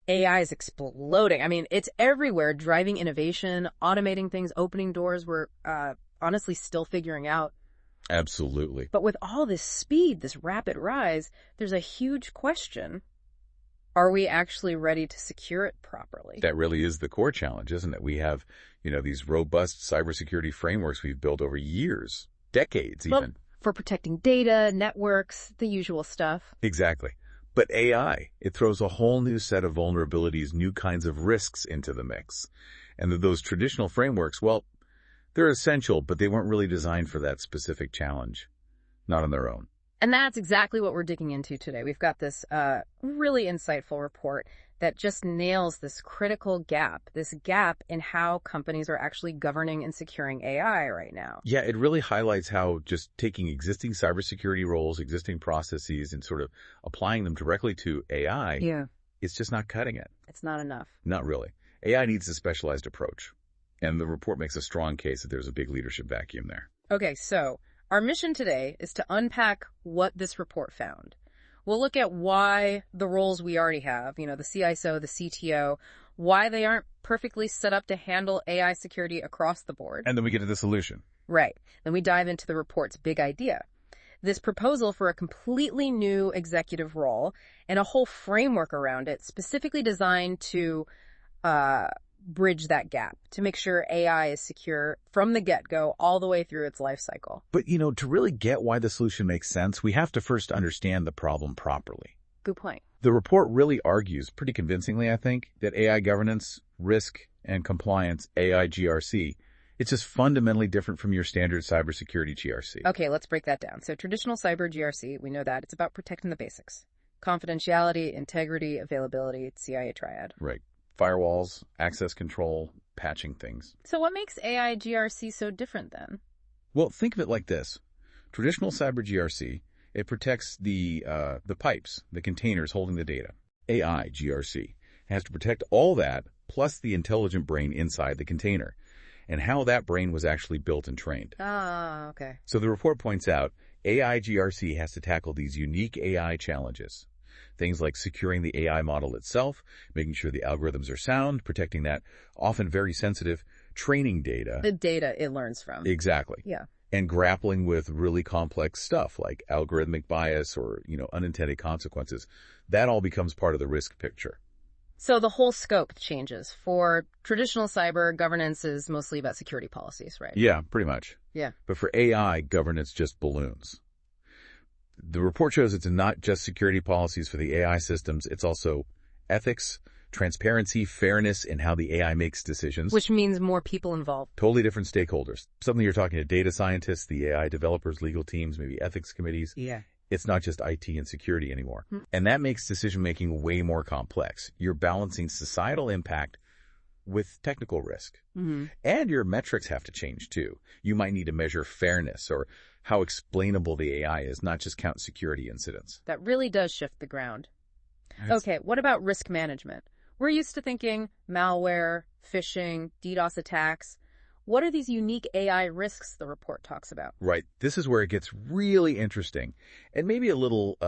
AI is exploding. I mean, it's everywhere, driving innovation, automating things, opening doors we're honestly still figuring out. Absolutely. But with all this speed, this rapid rise, there's a huge question. Are we actually ready to secure it properly? That really is the core challenge, isn't it? We have, these robust cybersecurity frameworks we've built over years, decades even. Well, for protecting data, networks, the usual stuff. Exactly. But AI, it throws a whole new set of vulnerabilities, new kinds of risks into the mix. And those traditional frameworks, well, they're essential, but they weren't really designed for that specific challenge. Not on their own. And that's exactly what we're digging into today. We've got this really insightful report that just nails this critical gap, in how companies are actually governing and securing AI right now. Yeah, it really highlights how just taking existing cybersecurity roles, existing processes, and sort of applying them directly to AI, it's just not cutting it. It's not enough. Not really. AI needs a specialized approach. And the report makes a strong case that there's a big leadership vacuum there. Okay, so our mission today is to unpack what this report found. We'll look at why the roles we already have, the CISO, the CTO, why they aren't perfectly set up to handle AI security across the board. And then we get to the solution. Right. Then we dive into the report's big idea. This proposal for a completely new executive role and a whole framework around it specifically designed to bridge that gap, to make sure AI is secure from the get-go all the way through its life cycle. But, to really get why the solution makes sense, we have to first understand the problem properly. Good point. The report really argues, pretty convincingly, I think, that AI governance, risk, and compliance, AI GRC, it's just fundamentally different from your standard cybersecurity GRC. Okay, let's break that down. So traditional cyber GRC, we know that. It's about protecting the basics. Confidentiality, integrity, availability, CIA triad. Right. Firewalls, access control, patching things. So what makes AI GRC so different then? Well, think of it like this. Traditional cyber GRC, it protects the pipes, the containers holding the data. AI GRC has to protect all that plus the intelligent brain inside the container and how that brain was actually built and trained. Ah, okay. So the report points out AI GRC has to tackle these unique AI challenges. Things like securing the AI model itself, making sure the algorithms are sound, protecting that often very sensitive training data. The data it learns from. Exactly. Yeah. And grappling with really complex stuff like algorithmic bias or, unintended consequences. That all becomes part of the risk picture. So the whole scope changes. For traditional cyber, governance is mostly about security policies, right? Yeah, pretty much. Yeah. But for AI, governance just balloons. The report shows it's not just security policies for the AI systems, it's also ethics, transparency, fairness in how the AI makes decisions. Which means more people involved. Totally different stakeholders. Suddenly you're talking to data scientists, the AI developers, legal teams, maybe ethics committees. Yeah. It's not just IT and security anymore. And that makes decision-making way more complex. You're balancing societal impact with technical risk. And your metrics have to change too. You might need to measure fairness or how explainable the AI is, not just count security incidents. That really does shift the ground. Okay, what about risk management? We're used to thinking malware, phishing, DDoS attacks. What are these unique AI risks the report talks about? Right. This is where it gets really interesting and maybe a little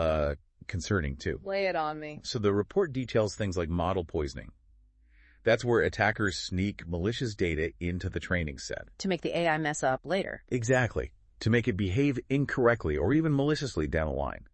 concerning too. Lay it on me. So the report details things like model poisoning. That's where attackers sneak malicious data into the training set. To make the AI mess up later. Exactly. To make it behave incorrectly or even maliciously down the line.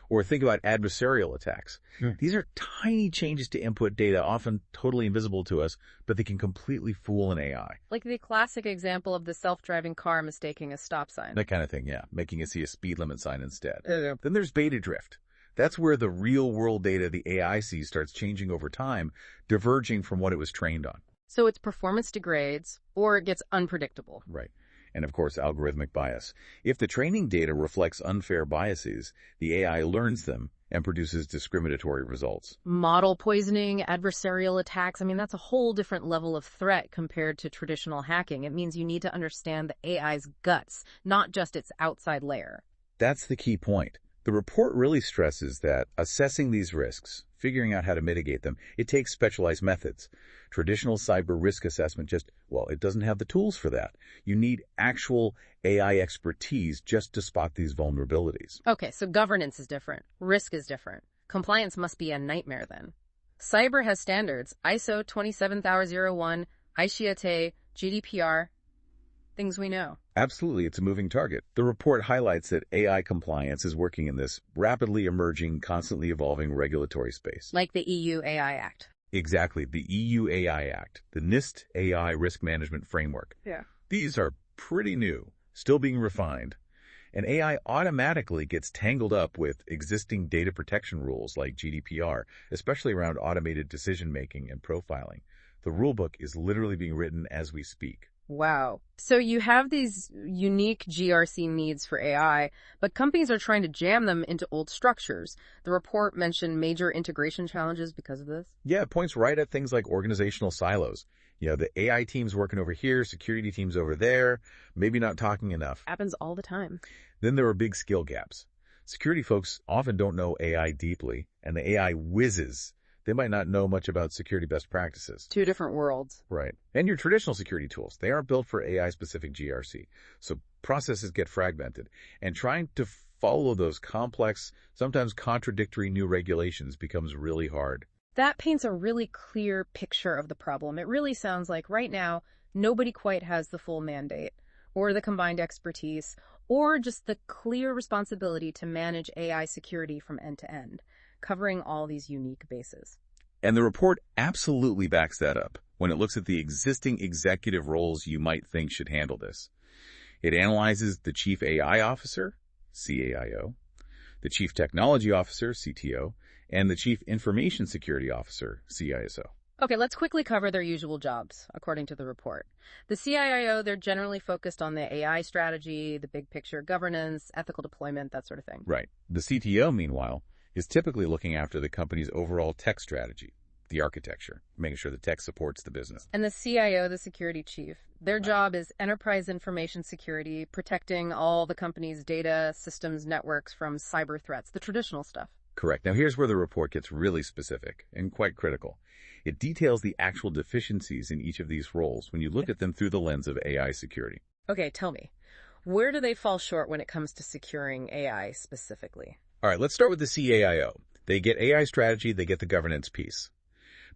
Or think about adversarial attacks. These are tiny changes to input data, often totally invisible to us, but they can completely fool an AI. Like the classic example of the self-driving car mistaking a stop sign. That kind of thing, yeah. Making it see a speed limit sign instead. Then there's beta drift. That's where the real-world data the AI sees starts changing over time, diverging from what it was trained on. So its performance degrades, or it gets unpredictable. Right. And of course, algorithmic bias. If the training data reflects unfair biases, the AI learns them and produces discriminatory results. Model poisoning, adversarial attacks, that's a whole different level of threat compared to traditional hacking. It means you need to understand the AI's guts, not just its outside layer. That's the key point. The report really stresses that assessing these risks, figuring out how to mitigate them, it takes specialized methods. Traditional cyber risk assessment it doesn't have the tools for that. You need actual AI expertise just to spot these vulnerabilities. Okay, so governance is different. Risk is different. Compliance must be a nightmare then. Cyber has standards, ISO 27001, ICAT, GDPR, things we know. Absolutely, it's a moving target. The report highlights that AI compliance is working in this rapidly emerging, constantly evolving regulatory space. Like the EU AI Act. Exactly, the EU AI Act, the NIST AI Risk Management Framework. Yeah. These are pretty new, still being refined, and AI automatically gets tangled up with existing data protection rules like GDPR, especially around automated decision-making and profiling. The rulebook is literally being written as we speak. Wow. So you have these unique GRC needs for AI, but companies are trying to jam them into old structures. The report mentioned major integration challenges because of this. Yeah, it points right at things like organizational silos. The AI team's working over here, security team's over there, maybe not talking enough. Happens all the time. Then there are big skill gaps. Security folks often don't know AI deeply, and the AI whizzes. They might not know much about security best practices. Two different worlds. Right. And your traditional security tools, they aren't built for AI-specific GRC. So processes get fragmented. And trying to follow those complex, sometimes contradictory new regulations becomes really hard. That paints a really clear picture of the problem. It really sounds like right now, nobody quite has the full mandate, or the combined expertise, or just the clear responsibility to manage AI security from end to end, covering all these unique bases. And the report absolutely backs that up when it looks at the existing executive roles you might think should handle this. It analyzes the Chief AI Officer, CAIO, the Chief Technology Officer, CTO, and the Chief Information Security Officer, CISO. Okay, let's quickly cover their usual jobs, according to the report. The CIO, they're generally focused on the AI strategy, the big picture governance, ethical deployment, that sort of thing. Right. The CTO, meanwhile, is typically looking after the company's overall tech strategy, the architecture, making sure the tech supports the business. And the CIO, the security chief, their job is enterprise information security, protecting all the company's data, systems, networks from cyber threats, the traditional stuff. Correct. Now, here's where the report gets really specific and quite critical. It details the actual deficiencies in each of these roles when you look at them through the lens of AI security. Okay, tell me, where do they fall short when it comes to securing AI specifically? All right, let's start with the CAIO. They get AI strategy, they get the governance piece.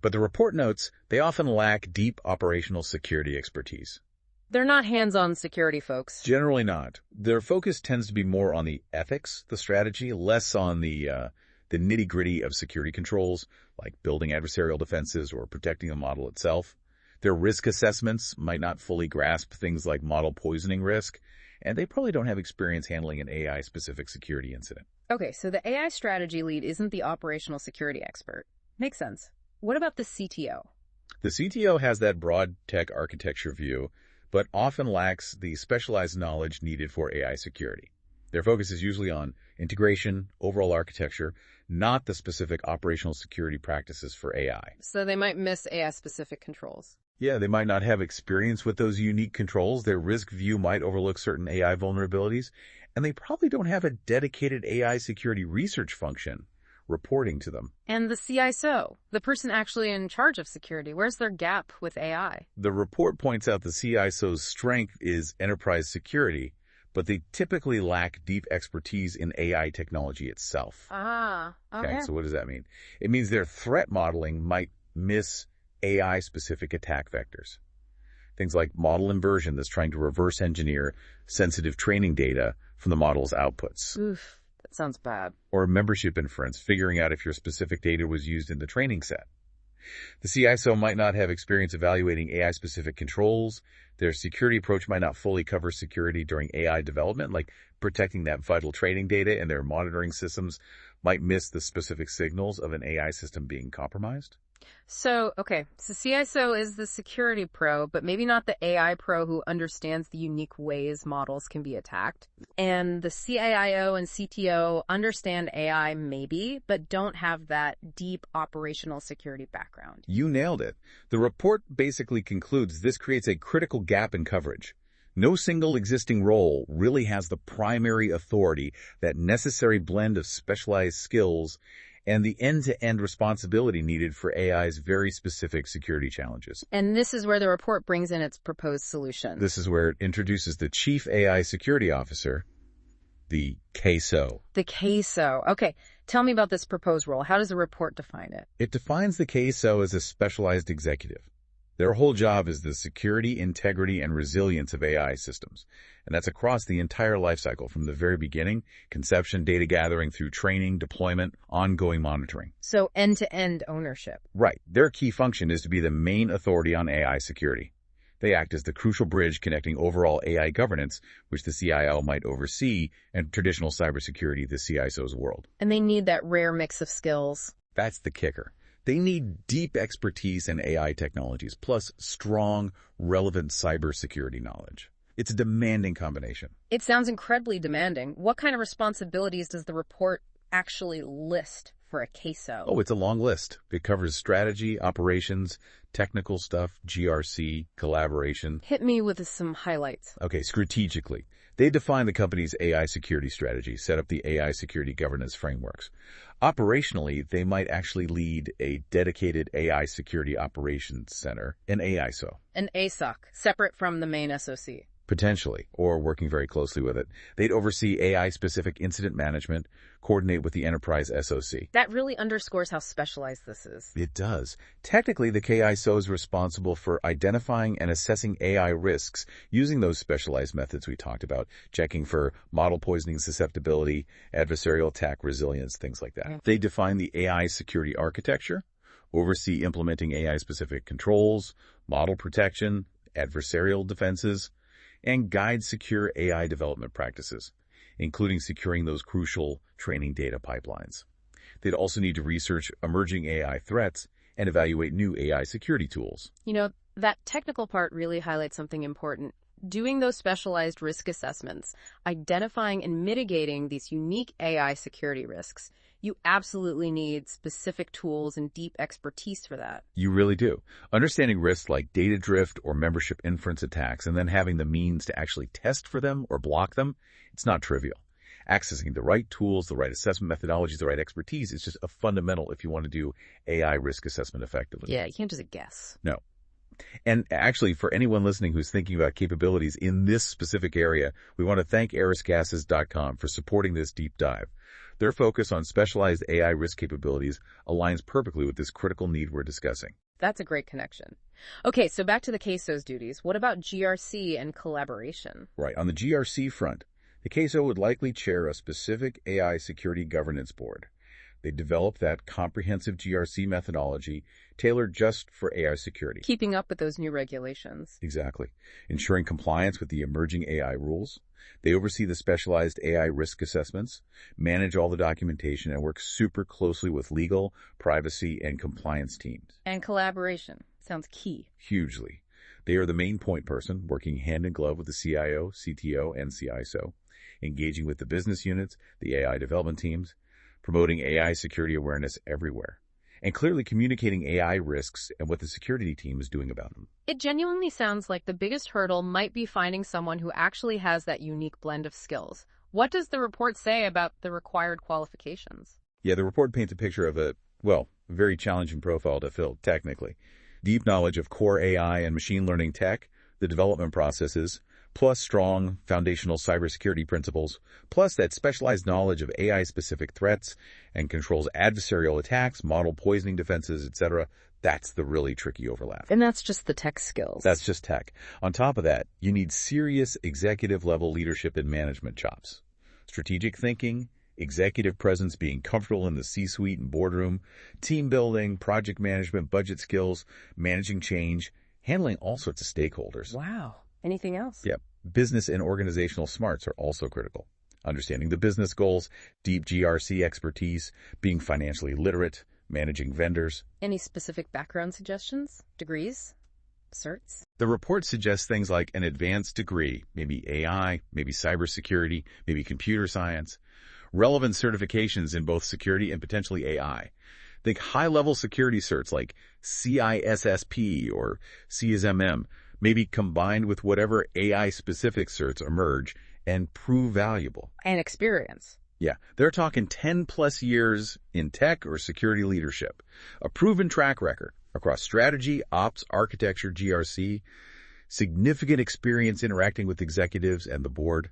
But the report notes they often lack deep operational security expertise. They're not hands-on security folks. Generally not. Their focus tends to be more on the ethics, the strategy, less on the nitty-gritty of security controls, like building adversarial defenses or protecting the model itself. Their risk assessments might not fully grasp things like model poisoning risk, and they probably don't have experience handling an AI-specific security incident. Okay, so the AI strategy lead isn't the operational security expert. Makes sense. What about the CTO? The CTO has that broad tech architecture view, but often lacks the specialized knowledge needed for AI security. Their focus is usually on integration, overall architecture, not the specific operational security practices for AI. So they might miss AI-specific controls. Yeah, they might not have experience with those unique controls. Their risk view might overlook certain AI vulnerabilities, and they probably don't have a dedicated AI security research function reporting to them. And the CISO, the person actually in charge of security, where's their gap with AI? The report points out the CISO's strength is enterprise security, but they typically lack deep expertise in AI technology itself. Ah, okay. So what does that mean? It means their threat modeling might miss AI-specific attack vectors. Things like model inversion that's trying to reverse engineer sensitive training data from the model's outputs. Oof, that sounds bad. Or membership inference, figuring out if your specific data was used in the training set. The CISO might not have experience evaluating AI-specific controls. Their security approach might not fully cover security during AI development, like protecting that vital training data, and their monitoring systems might miss the specific signals of an AI system being compromised. So CISO is the security pro, but maybe not the AI pro who understands the unique ways models can be attacked. And the CIO and CTO understand AI maybe, but don't have that deep operational security background. You nailed it. The report basically concludes this creates a critical gap in coverage. No single existing role really has the primary authority, that necessary blend of specialized skills, and the end-to-end responsibility needed for AI's very specific security challenges. And this is where the report brings in its proposed solution. This is where it introduces the Chief AI Security Officer, the CAISO. The CAISO. Okay, tell me about this proposed role. How does the report define it? It defines the CAISO as a specialized executive. Their whole job is the security, integrity, and resilience of AI systems. And that's across the entire lifecycle from the very beginning, conception, data gathering, through training, deployment, ongoing monitoring. So end-to-end ownership. Right. Their key function is to be the main authority on AI security. They act as the crucial bridge connecting overall AI governance, which the CIO might oversee, and traditional cybersecurity, the CISO's world. And they need that rare mix of skills. That's the kicker. They need deep expertise in AI technologies, plus strong, relevant cybersecurity knowledge. It's a demanding combination. It sounds incredibly demanding. What kind of responsibilities does the report actually list for a CAISO? Oh, it's a long list. It covers strategy, operations, technical stuff, GRC, collaboration. Hit me with some highlights. Okay, strategically. They define the company's AI security strategy, set up the AI security governance frameworks. Operationally, they might actually lead a dedicated AI security operations center, an AISO. An ASOC, separate from the main SOC. Potentially, or working very closely with it. They'd oversee AI-specific incident management, coordinate with the enterprise SOC. That really underscores how specialized this is. It does. Technically, the CAISO is responsible for identifying and assessing AI risks using those specialized methods we talked about, checking for model poisoning susceptibility, adversarial attack resilience, things like that. They define the AI security architecture, oversee implementing AI-specific controls, model protection, adversarial defenses, and guide secure AI development practices, including securing those crucial training data pipelines. They'd also need to research emerging AI threats and evaluate new AI security tools. You know, that technical part really highlights something important. Doing those specialized risk assessments, identifying and mitigating these unique AI security risks, you absolutely need specific tools and deep expertise for that. You really do. Understanding risks like data drift or membership inference attacks and then having the means to actually test for them or block them, it's not trivial. Accessing the right tools, the right assessment methodologies, the right expertise is just a fundamental if you want to do AI risk assessment effectively. Yeah, you can't just guess. No. And actually, for anyone listening who's thinking about capabilities in this specific area, we want to thank erisgases.com for supporting this deep dive. Their focus on specialized AI risk capabilities aligns perfectly with this critical need we're discussing. That's a great connection. Okay, so back to the CAISO's duties. What about GRC and collaboration? Right. On the GRC front, the CAISO would likely chair a specific AI security governance board. They develop that comprehensive GRC methodology tailored just for AI security. Keeping up with those new regulations. Exactly. Ensuring compliance with the emerging AI rules. They oversee the specialized AI risk assessments, manage all the documentation, and work super closely with legal, privacy, and compliance teams. And collaboration. Sounds key. Hugely. They are the main point person, working hand in glove with the CIO, CTO, and CISO, engaging with the business units, the AI development teams, promoting AI security awareness everywhere, and clearly communicating AI risks and what the security team is doing about them. It genuinely sounds like the biggest hurdle might be finding someone who actually has that unique blend of skills. What does the report say about the required qualifications? Yeah, the report paints a picture of a very challenging profile to fill, technically. Deep knowledge of core AI and machine learning tech, the development processes, plus strong foundational cybersecurity principles, plus that specialized knowledge of AI-specific threats and controls adversarial attacks, model poisoning defenses, etc. That's the really tricky overlap. And that's just the tech skills. That's just tech. On top of that, you need serious executive-level leadership and management chops. Strategic thinking, executive presence, being comfortable in the C-suite and boardroom, team building, project management, budget skills, managing change, handling all sorts of stakeholders. Wow. Anything else? Yep. Business and organizational smarts are also critical. Understanding the business goals, deep GRC expertise, being financially literate, managing vendors. Any specific background suggestions? Degrees? Certs? The report suggests things like an advanced degree, maybe AI, maybe cybersecurity, maybe computer science, relevant certifications in both security and potentially AI. Think high-level security certs like CISSP or CSMM, maybe combined with whatever AI-specific certs emerge and prove valuable. And experience. Yeah, they're talking 10-plus years in tech or security leadership, a proven track record across strategy, ops, architecture, GRC, significant experience interacting with executives and the board,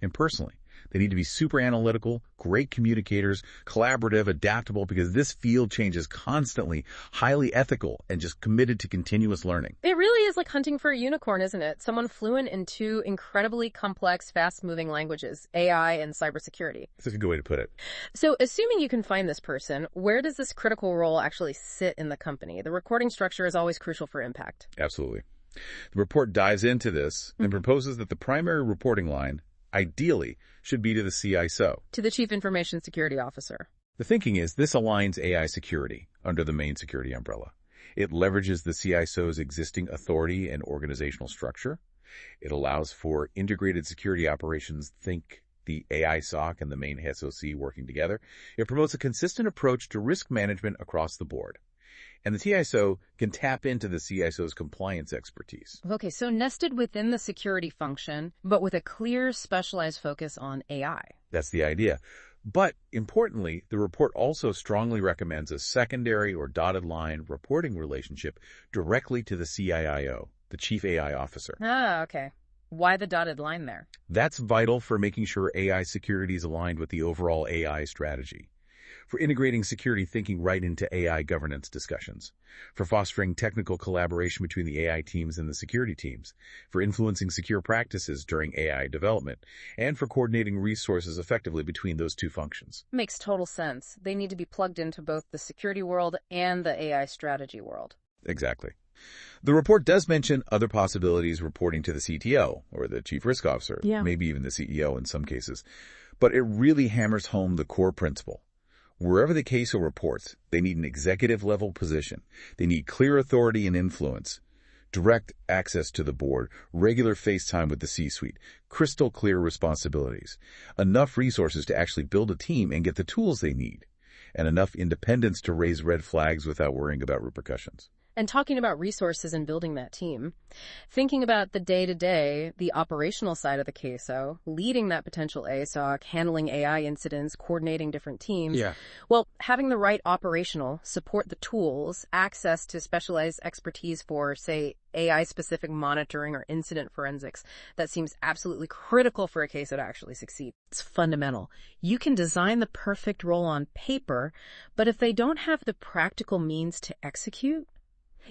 and personally. They need to be super analytical, great communicators, collaborative, adaptable, because this field changes constantly, highly ethical, and just committed to continuous learning. It really is like hunting for a unicorn, isn't it? Someone fluent in two incredibly complex, fast-moving languages, AI and cybersecurity. That's a good way to put it. So, assuming you can find this person, where does this critical role actually sit in the company? The reporting structure is always crucial for impact. Absolutely. The report dives into this and proposes that the primary reporting line, ideally, should be to the CISO. To the Chief Information Security Officer. The thinking is this aligns AI security under the main security umbrella. It leverages the CISO's existing authority and organizational structure. It allows for integrated security operations, think the AI SOC and the main SOC working together. It promotes a consistent approach to risk management across the board. And the CISO can tap into the CISO's compliance expertise. Okay, so nested within the security function, but with a clear, specialized focus on AI. That's the idea. But importantly, the report also strongly recommends a secondary or dotted line reporting relationship directly to the CIIO, the Chief AI Officer. Ah, okay. Why the dotted line there? That's vital for making sure AI security is aligned with the overall AI strategy, for integrating security thinking right into AI governance discussions, for fostering technical collaboration between the AI teams and the security teams, for influencing secure practices during AI development, and for coordinating resources effectively between those two functions. Makes total sense. They need to be plugged into both the security world and the AI strategy world. Exactly. The report does mention other possibilities reporting to the CTO, or the Chief Risk Officer, maybe even the CEO in some cases, but it really hammers home the core principle. Wherever the CAISO reports, they need an executive-level position. They need clear authority and influence, direct access to the board, regular face time with the C-suite, crystal clear responsibilities, enough resources to actually build a team and get the tools they need, and enough independence to raise red flags without worrying about repercussions. And talking about resources and building that team, thinking about the day-to-day, the operational side of the CAISO, leading that potential ASOC, handling AI incidents, coordinating different teams. Well, having the right operational, support the tools, access to specialized expertise for, say, AI-specific monitoring or incident forensics, that seems absolutely critical for a CAISO to actually succeed. It's fundamental. You can design the perfect role on paper, but if they don't have the practical means to execute,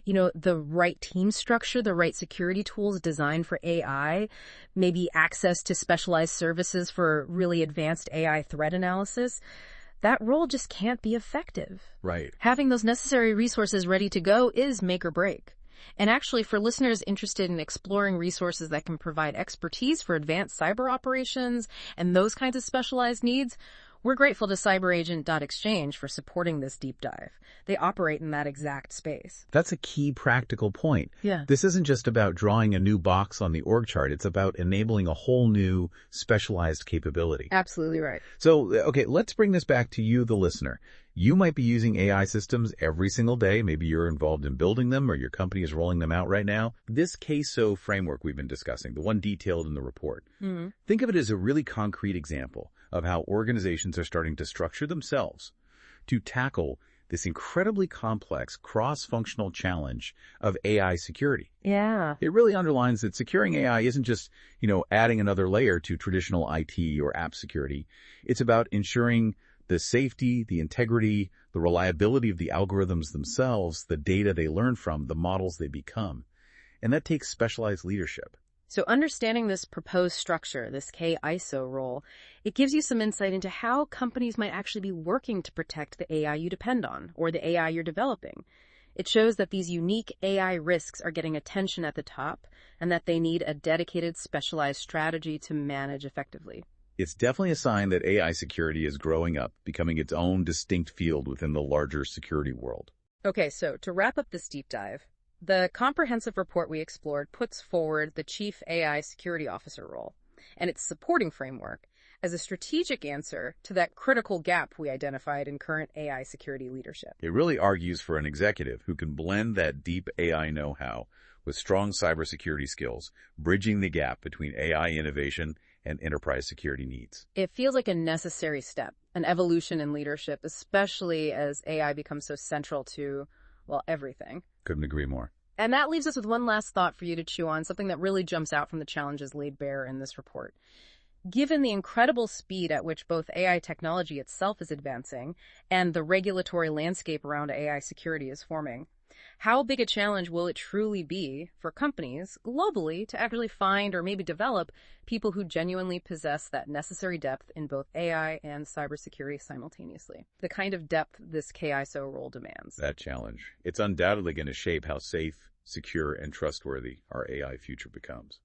the right team structure, the right security tools designed for AI, maybe access to specialized services for really advanced AI threat analysis, that role just can't be effective. Right. Having those necessary resources ready to go is make or break. And actually, for listeners interested in exploring resources that can provide expertise for advanced cyber operations and those kinds of specialized needs, we're grateful to cyberagent.exchange for supporting this deep dive. They operate in that exact space. That's a key practical point. Yeah. This isn't just about drawing a new box on the org chart. It's about enabling a whole new specialized capability. Absolutely right. So, okay, let's bring this back to you, the listener. You might be using AI systems every single day. Maybe you're involved in building them or your company is rolling them out right now. This CAISO framework we've been discussing, the one detailed in the report, think of it as a really concrete example of how organizations are starting to structure themselves to tackle this incredibly complex cross-functional challenge of AI security. Yeah. It really underlines that securing AI isn't just, adding another layer to traditional IT or app security. It's about ensuring the safety, the integrity, the reliability of the algorithms themselves, the data they learn from, the models they become. And that takes specialized leadership. So understanding this proposed structure, this CAISO role, it gives you some insight into how companies might actually be working to protect the AI you depend on or the AI you're developing. It shows that these unique AI risks are getting attention at the top and that they need a dedicated, specialized strategy to manage effectively. It's definitely a sign that AI security is growing up, becoming its own distinct field within the larger security world. Okay, so to wrap up this deep dive, the comprehensive report we explored puts forward the Chief AI Security Officer role and its supporting framework as a strategic answer to that critical gap we identified in current AI security leadership. It really argues for an executive who can blend that deep AI know-how with strong cybersecurity skills, bridging the gap between AI innovation and enterprise security needs. It feels like a necessary step, an evolution in leadership, especially as AI becomes so central to, everything. Couldn't agree more. And that leaves us with one last thought for you to chew on, something that really jumps out from the challenges laid bare in this report. Given the incredible speed at which both AI technology itself is advancing and the regulatory landscape around AI security is forming, how big a challenge will it truly be for companies globally to actually find or maybe develop people who genuinely possess that necessary depth in both AI and cybersecurity simultaneously? The kind of depth this CAISO role demands. That challenge. It's undoubtedly going to shape how safe, secure, and trustworthy our AI future becomes.